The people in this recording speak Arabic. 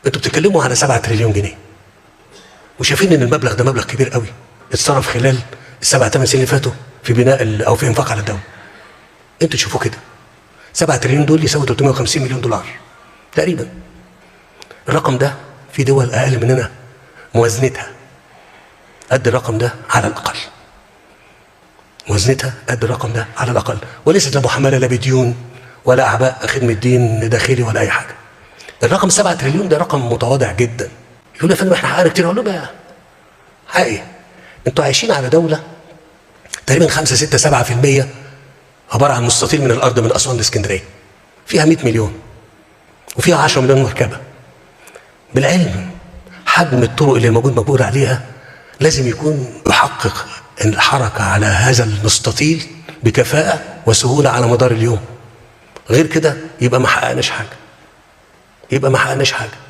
انتوا بتتكلموا على 7 تريليون جنيه وشايفين ان المبلغ ده مبلغ كبير قوي اتصرف خلال ال7 8 سنين اللي فاتوا في بناء او في انفاق على الدوله. انتوا تشوفوا كده 7 تريليون دول يساوي 350 مليون دولار تقريبا. الرقم ده في دول اقل مننا موازنتها قد الرقم ده على الاقل. موازنتها قد الرقم ده على الاقل، وليست لا محمله لا بديون ولا اعباء خدمه دين داخلي ولا اي حاجه. الرقم 7 تريليون ده رقم متواضع جدا. يقول لي يا فندم احنا حققنا كتير. اقول له بقى حقيقي انتوا عايشين على دوله تقريبا 5 6 7% عباره عن مستطيل من الارض من اسوان لاسكندريه، فيها 100 مليون وفيها 10 مليون مركبه. بالعلم حجم الطرق اللي موجود مجبور عليها لازم يكون يحقق الحركه على هذا المستطيل بكفاءه وسهوله على مدار اليوم. غير كده يبقى ما حققناش حاجه.